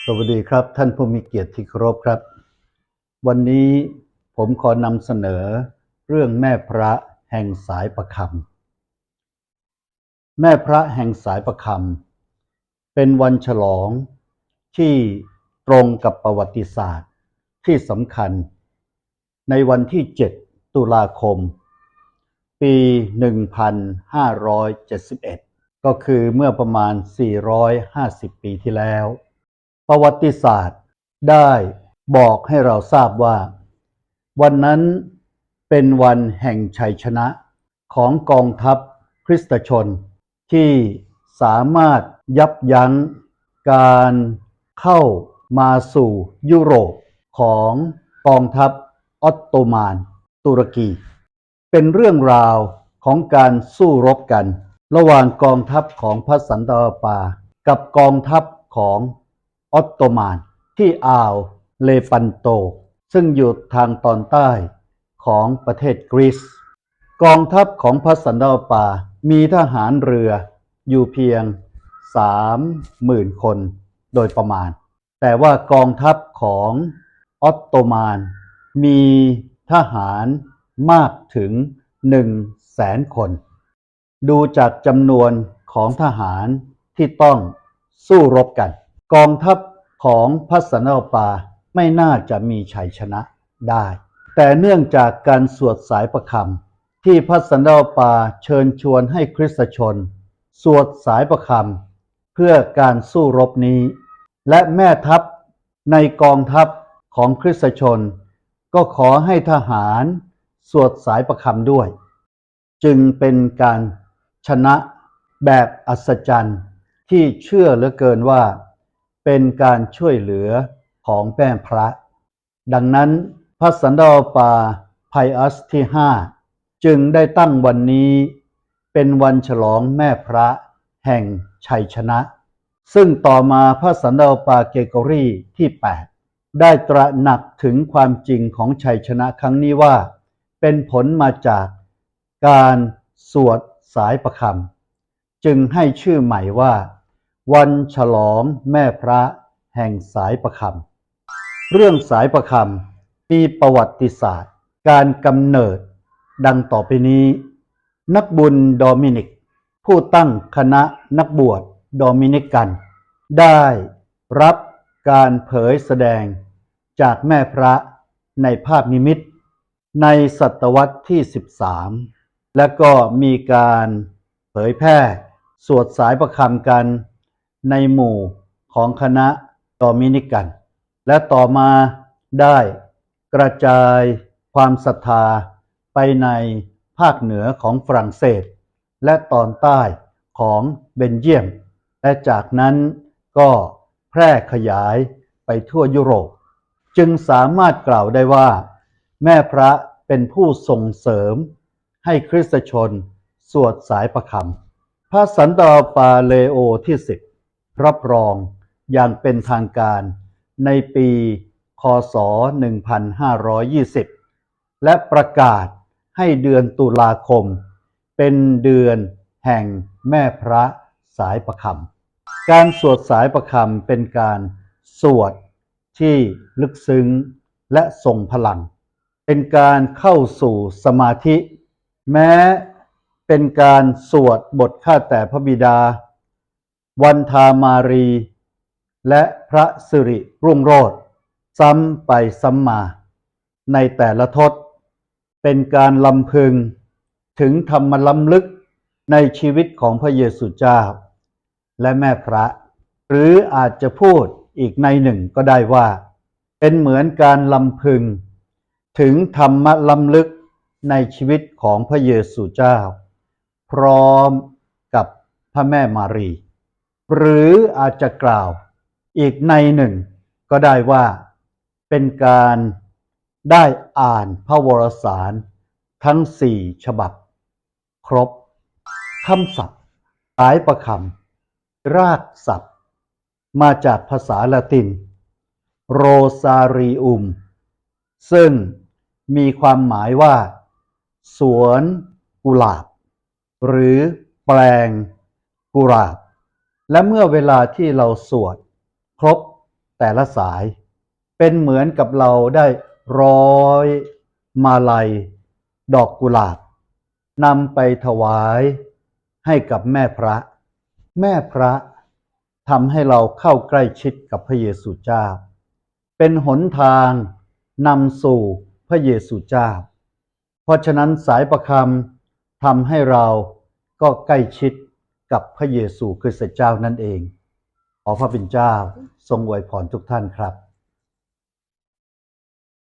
สวัสดีครับท่านผู้มีเกียรติที่เคารพครับวันนี้ผมขอนำเสนอเรื่องแม่พระแห่งสายประคำแม่พระแห่งสายประคำเป็นวันฉลองที่ตรงกับประวัติศาสตร์ที่สำคัญในวันที่7ตุลาคมปี1571ก็คือเมื่อประมาณ450ปีที่แล้วประวัติศาสตร์ได้บอกให้เราทราบว่าวันนั้นเป็นวันแห่งชัยชนะของกองทัพคริสตชนที่สามารถยับยั้งการเข้ามาสู่ยุโรปของกองทัพออตโตมันตุรกีเป็นเรื่องราวของการสู้รบกันระหว่างกองทัพของพระสันตะปากับกองทัพของออตโตมันที่อ่าวเลปันโตซึ่งอยู่ทางตอนใต้ของประเทศกรีซกองทัพของพระสันตะปามีทหารเรืออยู่เพียง30,000 คนโดยประมาณแต่ว่ากองทัพของออตโตมันมีทหารมากถึง100,000 คนดูจากจำนวนของทหารที่ต้องสู้รบกันกองทัพของพระสันตะปาไม่น่าจะมีชัยชนะได้แต่เนื่องจากการสวดสายประคำที่พระสันตะปาเชิญชวนให้คริสตชนสวดสายประคำเพื่อการสู้รบนี้และแม่ทัพในกองทัพของคริสตชนก็ขอให้ทหารสวดสายประคำด้วยจึงเป็นการชนะแบบอัศจรรย์ที่เชื่อเหลือเกินว่าเป็นการช่วยเหลือของแม่พระดังนั้นพระสันตะปาไพอัสที่5จึงได้ตั้งวันนี้เป็นวันฉลองแม่พระแห่งชัยชนะซึ่งต่อมาพระสันตะปาเกโกรีที่8ได้ตระหนักถึงความจริงของชัยชนะครั้งนี้ว่าเป็นผลมาจากการสวดสายประคำจึงให้ชื่อใหม่ว่าวันฉลองแม่พระแห่งสายประคำเรื่องสายประคำมีประวัติศาสตร์การกำเนิดดังต่อไปนี้นักบุญโดมินิกผู้ตั้งคณะนักบวชโดมินิกันได้รับการเผยแสดงจากแม่พระในภาพนิมิตในศตวรรษที่13และก็มีการเผยแพร่สวดสายประคำกันในหมู่ของคณะโดมินิกันและต่อมาได้กระจายความศรัทธาไปในภาคเหนือของฝรั่งเศสและตอนใต้ของเบลเยียมและจากนั้นก็แพร่ขยายไปทั่วยุโรปจึงสามารถกล่าวได้ว่าแม่พระเป็นผู้ส่งเสริมให้คริสตชนสวดสายประคำพระสันตะปาเลโอที่10รับรองอย่างเป็นทางการในปีค.ศ. 1520และประกาศให้เดือนตุลาคมเป็นเดือนแห่งแม่พระสายประคำการสวดสายประคำเป็นการสวดที่ลึกซึ้งและทรงพลังเป็นการเข้าสู่สมาธิแม้เป็นการสวดบทข้าแต่พระบิดาวันธามารีและพระสิริรุ่งโรจน์ซ้ำไปซ้ำมาในแต่ละทศเป็นการลำพึงถึงธรรมล้ำลึกในชีวิตของพระเยซูเจ้าและแม่พระหรืออาจจะพูดอีกในหนึ่งก็ได้ว่าเป็นเหมือนการลำพึงถึงธรรมล้ำลึกในชีวิตของพระเยซูเจ้าพร้อมกับพระแม่มารีหรืออาจจะกล่าวอีกในหนึ่งก็ได้ว่าเป็นการได้อ่านพระวรสารทั้ง4ฉบับครบคำศัพท์สายประคำรากศัพท์มาจากภาษาละตินโรซาริอุมซึ่งมีความหมายว่าสวนกุหลาบหรือแปลงกุหลาบและเมื่อเวลาที่เราสวดครบ แต่ละสายเป็นเหมือนกับเราได้ร้อยมาลัยดอกกุหลาบนำไปถวายให้กับแม่พระแม่พระทำให้เราเข้าใกล้ชิดกับพระเยซูเจ้าเป็นหนทางนำสู่พระเยซูเจ้าเพราะฉะนั้นสายประคำทำให้เราก็ใกล้ชิดกับพระเยซูคริสต์เจ้านั่นเองขอพระเป็นเจ้าทรงอวยพรทุกท่านครับ